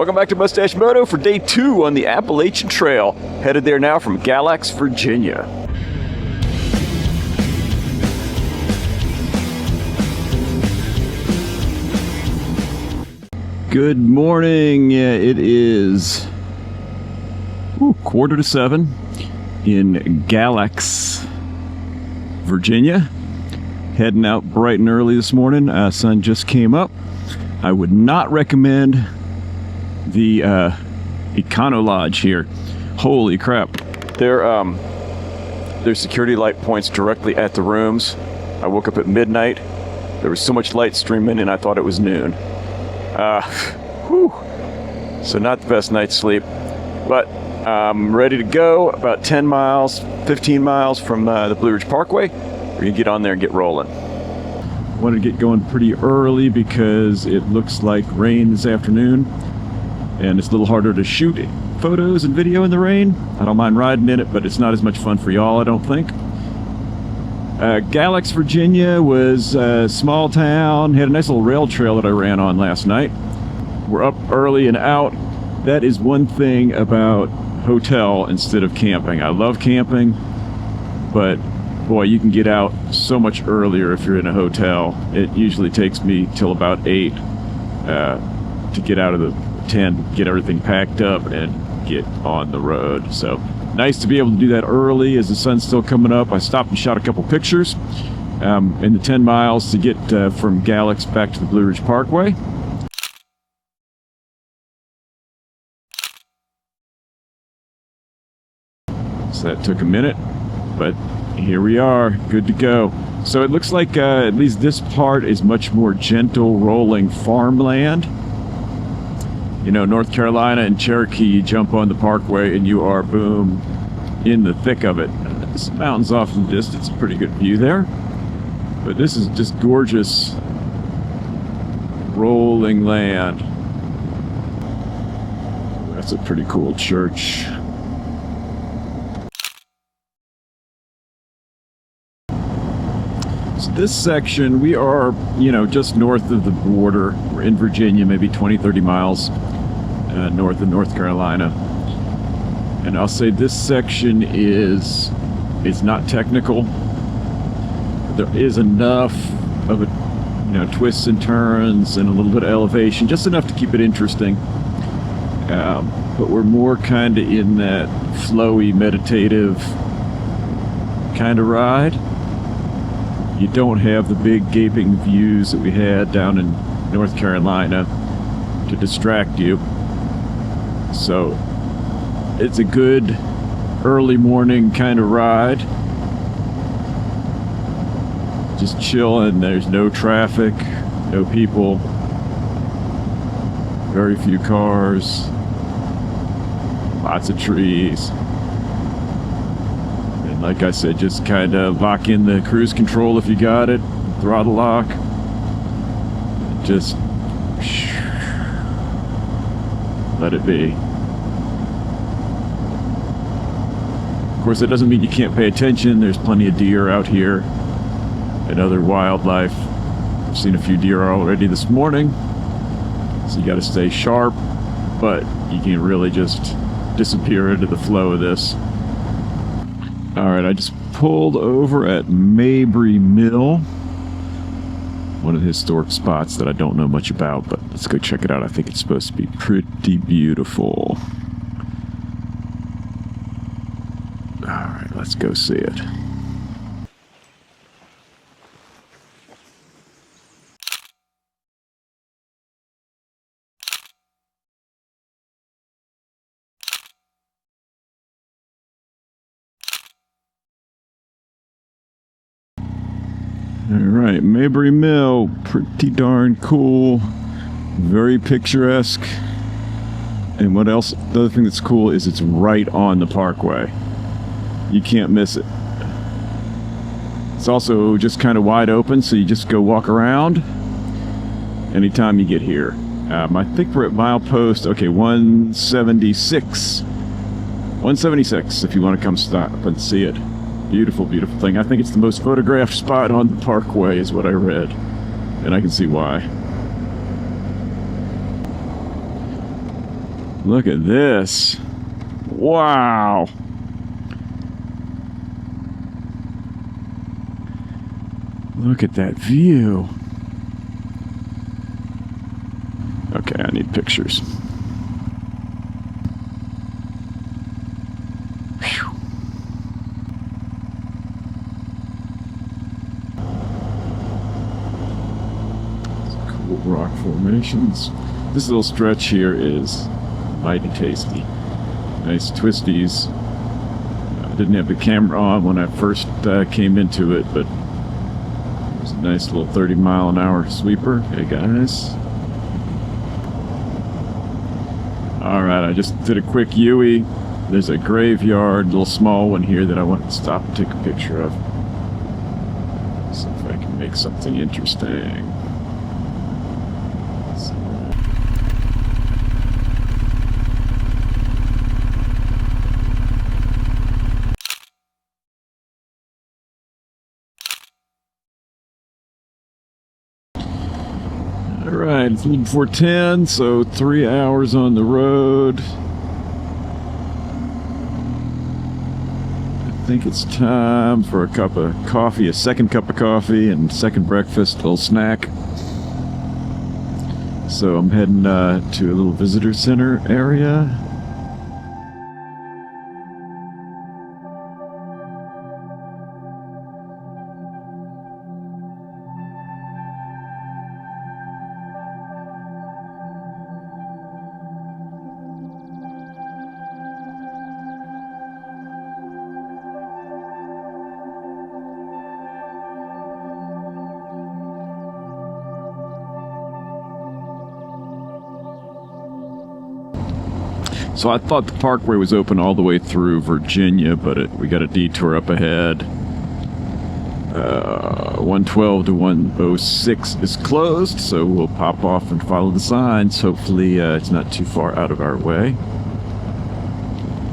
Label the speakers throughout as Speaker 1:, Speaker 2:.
Speaker 1: Welcome back to Mustache Moto for day 2 on the Appalachian Trail. Headed there now from Galax, Virginia. Good morning. Yeah, it is 6:45 in Galax, Virginia. Heading out bright and early this morning. Sun just came up. I would not recommend the Econo Lodge here. Holy crap. There's security light points directly at the rooms. I woke up at midnight. There was so much light streaming and I thought it was noon. So not the best night's sleep, but I'm ready to go. About 10 miles, 15 miles from the Blue Ridge Parkway. We're gonna get on there and get rolling. Wanted to get going pretty early because it looks like rain this afternoon, and it's a little harder to shoot photos and video in the rain. I don't mind riding in it, but it's not as much fun for y'all, I don't think. Galax, Virginia was a small town. Had a nice little rail trail that I ran on last night. We're up early and out. That is one thing about hotel instead of camping. I love camping, but boy, you can get out so much earlier if you're in a hotel. It usually takes me till about 8 to get out of the tent, get everything packed up, and get on the road. So nice to be able to do that early as the sun's still coming up. I stopped and shot a couple pictures in the 10 miles to get from Galax back to the Blue Ridge Parkway. So that took a minute, but here we are, good to go. So it looks like at least this part is much more gentle rolling farmland. You know, North Carolina and Cherokee, you jump on the parkway and you are, boom, in the thick of it. This mountain's off in the distance, a pretty good view there. But this is just gorgeous rolling land. That's a pretty cool church. So this section, we are, you know, just north of the border. We're in Virginia, maybe 20, 30 miles north of North Carolina. And I'll say this section is not technical. There is enough of it, you know, twists and turns and a little bit of elevation, just enough to keep it interesting. But we're more kind of in that flowy, meditative kind of ride. You don't have the big gaping views that we had down in North Carolina to distract you. So it's a good early morning kind of ride. Just chilling, there's no traffic, no people, very few cars, lots of trees. Like I said, just kind of lock in the cruise control if you got it, throttle lock, just let it be. Of course, that doesn't mean you can't pay attention. There's plenty of deer out here and other wildlife. I've seen a few deer already this morning, so you got to stay sharp, but you can really just disappear into the flow of this. Alright, I just pulled over at Mabry Mill, one of the historic spots that I don't know much about, but let's go check it out. I think it's supposed to be pretty beautiful. Alright, let's go see it. Alright, Mabry Mill, pretty darn cool, very picturesque. And what else, the other thing that's cool is it's right on the parkway. You can't miss it. It's also just kind of wide open, so you just go walk around anytime you get here. I think we're at milepost, okay, 176. 176 if you want to come stop and see it. Beautiful, beautiful thing. I think it's the most photographed spot on the parkway is what I read. And I can see why. Look at this. Wow. Look at that view. Okay, I need pictures. Whew. Cool rock formations. This little stretch here is mighty tasty. Nice twisties. I didn't have the camera on when I first came into it, but it was a nice little 30-mile-an-hour sweeper. Hey guys. Alright, I just did a quick U-ey. There's a graveyard, little small one here that I wanted to stop and take a picture of. See if I can make something interesting. Alright, it's a little before 10, so 3 hours on the road. I think it's time for a cup of coffee, a second cup of coffee, and second breakfast, a little snack. So I'm heading to a little visitor center area. So I thought the parkway was open all the way through Virginia, but we got a detour up ahead. 112 to 106 is closed, so we'll pop off and follow the signs. Hopefully it's not too far out of our way.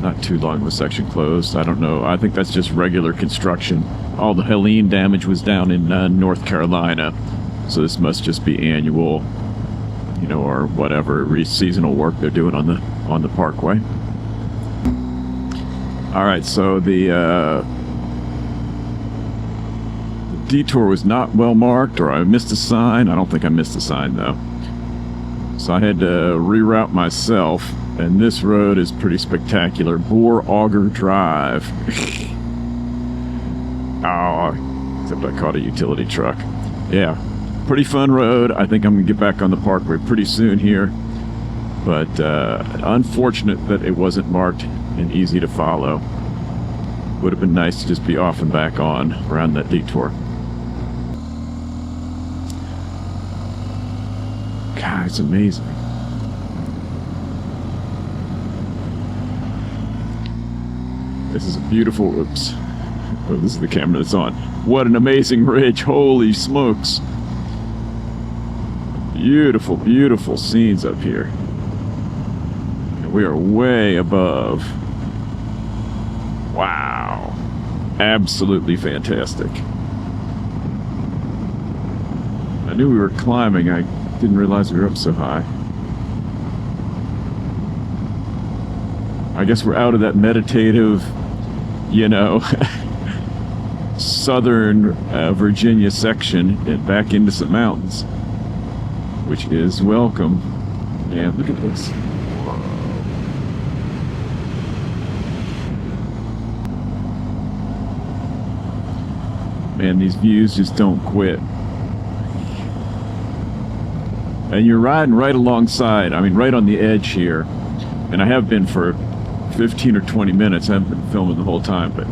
Speaker 1: Not too long of a section closed. I don't know. I think that's just regular construction. All the Helene damage was down in North Carolina, so this must just be annual, you know, or whatever seasonal work they're doing on the parkway. All right, so the detour was not well marked, or I missed a sign. I don't think I missed a sign though. So I had to reroute myself, and this road is pretty spectacular. Boar Auger Drive. Oh, except I caught a utility truck. Yeah, pretty fun road. I think I'm gonna get back on the parkway pretty soon here, but unfortunate that it wasn't marked and easy to follow. Would have been nice to just be off and back on around that detour. God, it's amazing. This is a beautiful, oops. Oh, this is the camera that's on. What an amazing ridge, holy smokes. Beautiful, beautiful scenes up here. And we are way above. Wow. Absolutely fantastic. I knew we were climbing, I didn't realize we were up so high. I guess we're out of that meditative, you know, southern Virginia section and back into some mountains, which is welcome. Yeah, look at this. Man, these views just don't quit. And you're riding right alongside, I mean, right on the edge here. And I have been for 15 or 20 minutes. I haven't been filming the whole time, but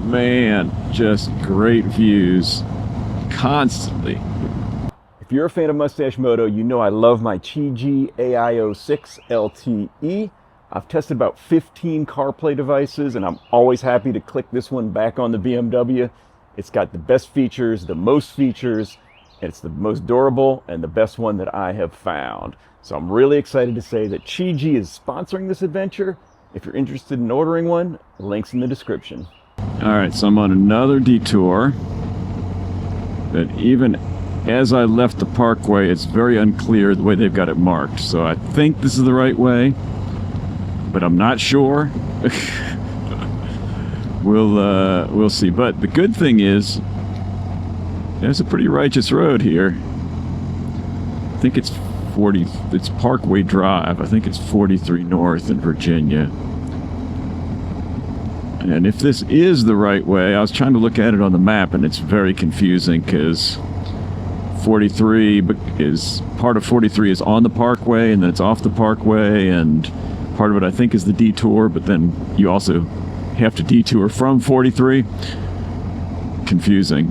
Speaker 1: man, just great views constantly. If you're a fan of Mustache Moto, you know I love my Chi-G AIO6 LTE. I've tested about 15 CarPlay devices, and I'm always happy to click this one back on the BMW. It's got the best features, the most features, and it's the most durable and the best one that I have found. So I'm really excited to say that Chi-G is sponsoring this adventure. If you're interested in ordering one, links in the description. All right, so I'm on another detour that even as I left the parkway, it's very unclear the way they've got it marked. So I think this is the right way. but I'm not sure. We'll see. But the good thing is, there's a pretty righteous road here. I think it's Parkway Drive. I think it's 43 North in Virginia. And if this is the right way, I was trying to look at it on the map, and it's very confusing because 43 is part of 43 is on the Parkway, and then it's off the Parkway, and part of it I think is the detour, but then you also have to detour from 43. Confusing.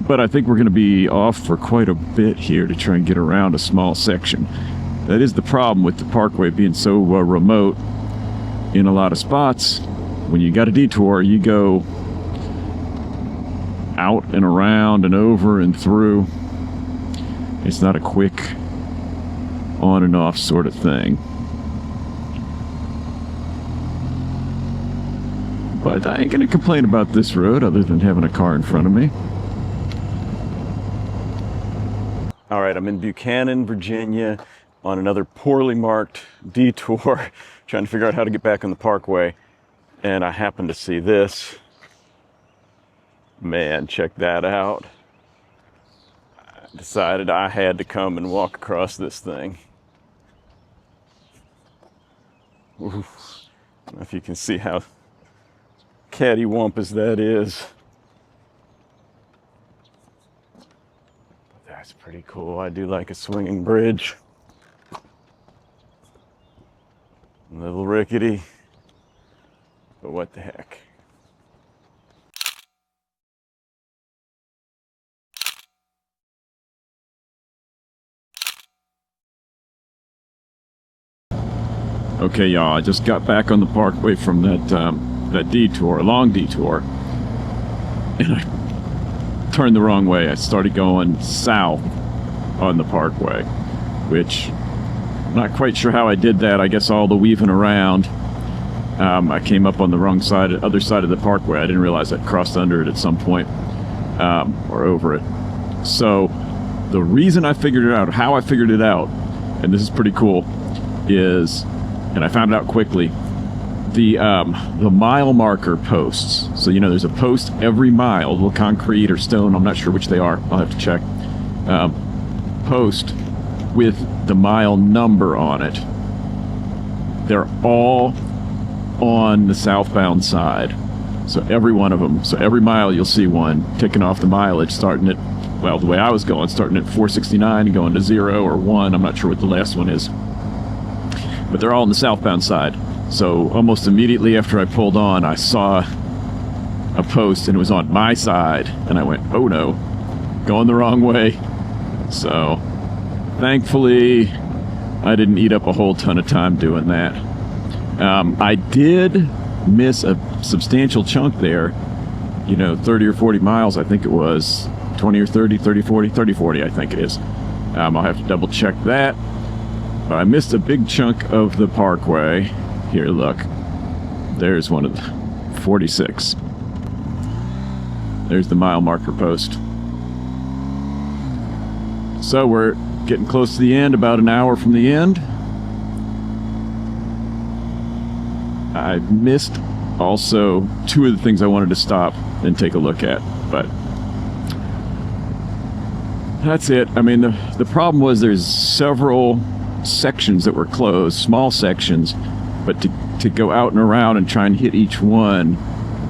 Speaker 1: But I think we're going to be off for quite a bit here to try and get around a small section. That is the problem with the Parkway being so remote in a lot of spots. When you got a detour, you go out and around and over and through. It's not a quick on and off sort of thing. But I ain't gonna complain about this road other than having a car in front of me. All right, I'm in Buchanan, Virginia on another poorly marked detour trying to figure out how to get back on the Parkway, and I happened to see this. Man, check that out. I decided I had to come and walk across this thing. Oof. I don't know if you can see how cattywampus that is. But that's pretty cool. I do like a swinging bridge. A little rickety, but what the heck. Okay, y'all, I just got back on the Parkway from that detour, long detour, and I turned the wrong way. I started going south on the Parkway, which I'm not quite sure how I did that. I guess all the weaving around, I came up on the wrong side, other side of the Parkway. I didn't realize I'd crossed under it at some point, or over it. So the reason I figured it out, how I figured it out, and this is pretty cool, is, and I found it out quickly, the mile marker posts. So, you know, there's a post every mile, little concrete or stone, I'm not sure which they are, I'll have to check, post with the mile number on it. They're all on the southbound side. So every one of them, so every mile you'll see one ticking off the mileage, starting at, well, the way I was going, starting at 469 and going to 0 or 1, I'm not sure what the last one is. But they're all on the southbound side. So almost immediately after I pulled on, I saw a post and it was on my side, and I went, oh no, going the wrong way. So thankfully I didn't eat up a whole ton of time doing that. I did miss a substantial chunk there, you know, 30 or 40 miles, I think it was, 20 or 30, 30, 40, 30, 40, I think it is. I'll have to double check that. But I missed a big chunk of the Parkway. Here, look. There's one of the 46. There's the mile marker post. So we're getting close to the end, about an hour from the end. I missed also two of the things I wanted to stop and take a look at, but that's it. I mean, the problem was there's several sections that were closed, small sections, but to go out and around and try and hit each one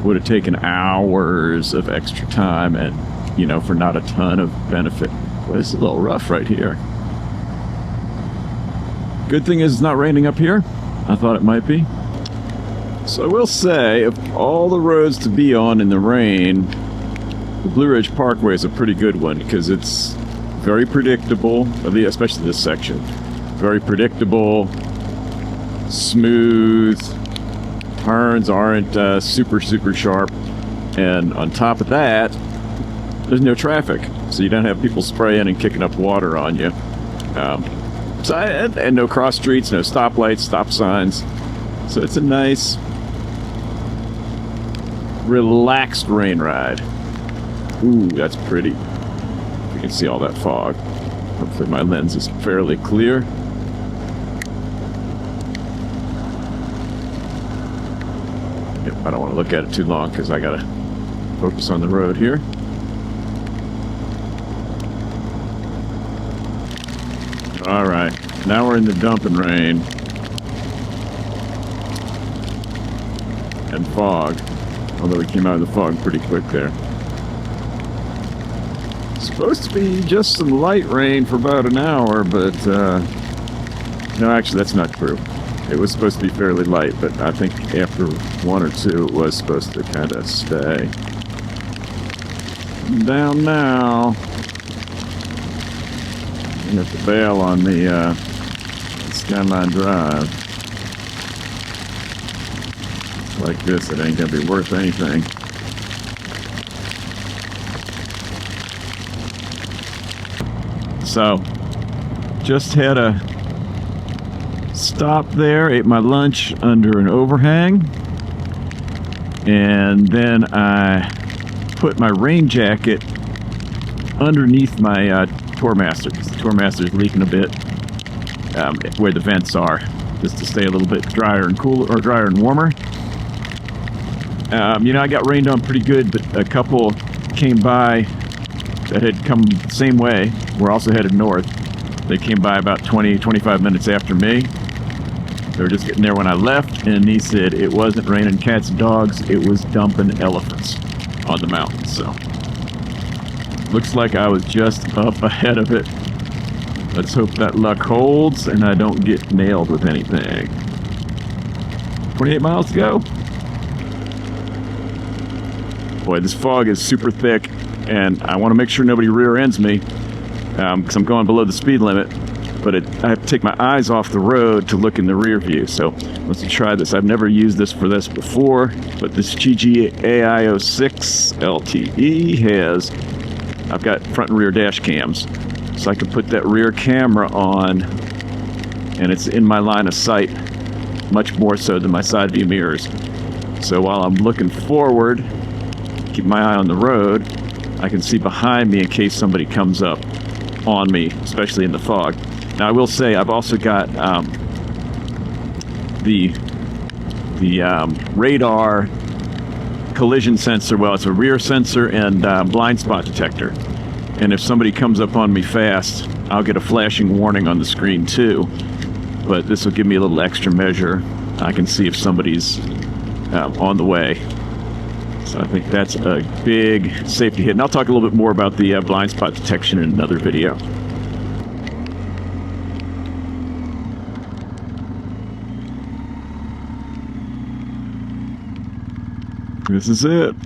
Speaker 1: would have taken hours of extra time, and, you know, for not a ton of benefit. Well, it's a little rough right here. Good thing is it's not raining up here. I thought it might be. So I will say, of all the roads to be on in the rain, the Blue Ridge Parkway is a pretty good one because it's very predictable, especially this section. Very predictable, smooth, turns aren't super sharp, and on top of that, there's no traffic, so you don't have people spraying and kicking up water on you. And no cross streets, no stoplights, stop signs. So it's a nice, relaxed rain ride. Ooh, that's pretty. You can see all that fog. Hopefully my lens is fairly clear. I don't want to look at it too long because I got to focus on the road here. All right, now we're in the dumping rain and fog, although we came out of the fog pretty quick there. Supposed to be just some light rain for about an hour, but no, actually that's not true. It was supposed to be fairly light, but I think after 1 or 2 it was supposed to kind of stay. Down now. You have to bail on the Skyline Drive. Like this, it ain't gonna be worth anything. So, just had a stop there, ate my lunch under an overhang, and then I put my rain jacket underneath my Tourmaster, because the Tourmaster is leaking a bit where the vents are, just to stay a little bit drier and cooler, or drier and warmer. You know, I got rained on pretty good, but a couple came by that had come the same way. We're also headed north. They came by about 20-25 minutes after me. They were just getting there when I left, and he said it wasn't raining cats and dogs, it was dumping elephants on the mountain. So looks like I was just up ahead of it. Let's hope that luck holds and I don't get nailed with anything. 28 miles to go. Boy, this fog is super thick, and I want to make sure nobody rear ends me because I'm going below the speed limit, but I have to take my eyes off the road to look in the rear view. So let's try this. I've never used this for this before, but this GG-AIO6 LTE has, I've got front and rear dash cams, so I can put that rear camera on, and it's in my line of sight, much more so than my side view mirrors. So while I'm looking forward, keep my eye on the road, I can see behind me in case somebody comes up on me, especially in the fog. Now I will say I've also got the radar collision sensor. Well, it's a rear sensor and blind spot detector. And if somebody comes up on me fast, I'll get a flashing warning on the screen too. But this will give me a little extra measure. I can see if somebody's on the way. So I think that's a big safety hit. And I'll talk a little bit more about the blind spot detection in another video. This is it.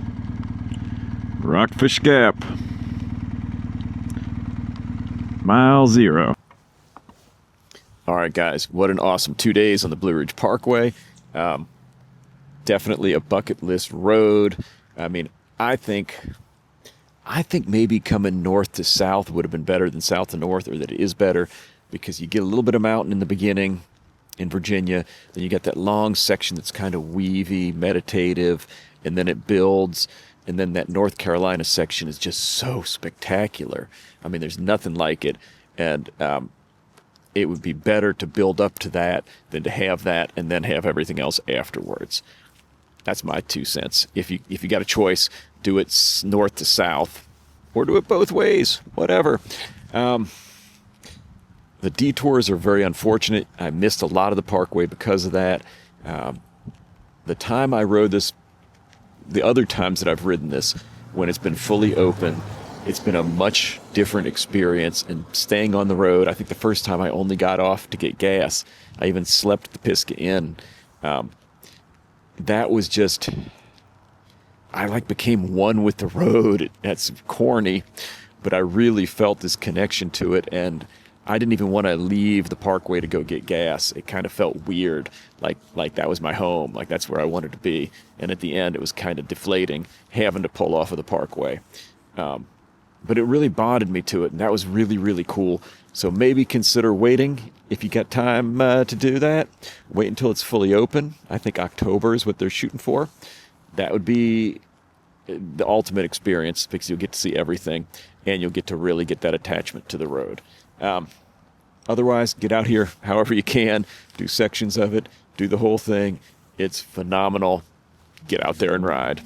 Speaker 1: Rockfish Gap. Mile 0. All right, guys. What an awesome 2 days on the Blue Ridge Parkway. Definitely a bucket list road. I mean, I think maybe coming north to south would have been better than south to north, or that it is better, because you get a little bit of mountain in the beginning in Virginia, then you get that long section that's kind of weavy, meditative, and then it builds, and then that North Carolina section is just so spectacular. I mean, there's nothing like it, and it would be better to build up to that than to have that and then have everything else afterwards. That's my 2 cents. If you got a choice, do it north to south, or do it both ways, whatever. The detours are very unfortunate. I missed a lot of the parkway because of that. The time I rode this, the other times that I've ridden this, when it's been fully open, it's been a much different experience. And staying on the road, I think the first time I only got off to get gas. I even slept at the Pisgah Inn. That was just, I became one with the road. That's corny, but I really felt this connection to it, and I didn't even want to leave the parkway to go get gas. It kind of felt weird, like that was my home, like that's where I wanted to be. And at the end, it was kind of deflating having to pull off of the parkway. But it really bonded me to it, and that was really, really cool. So maybe consider waiting if you got time to do that. Wait until it's fully open. I think October is what they're shooting for. That would be the ultimate experience, because you'll get to see everything, and you'll get to really get that attachment to the road. Otherwise, get out here however you can. Do sections of it. Do the whole thing. It's phenomenal. get out there and ride.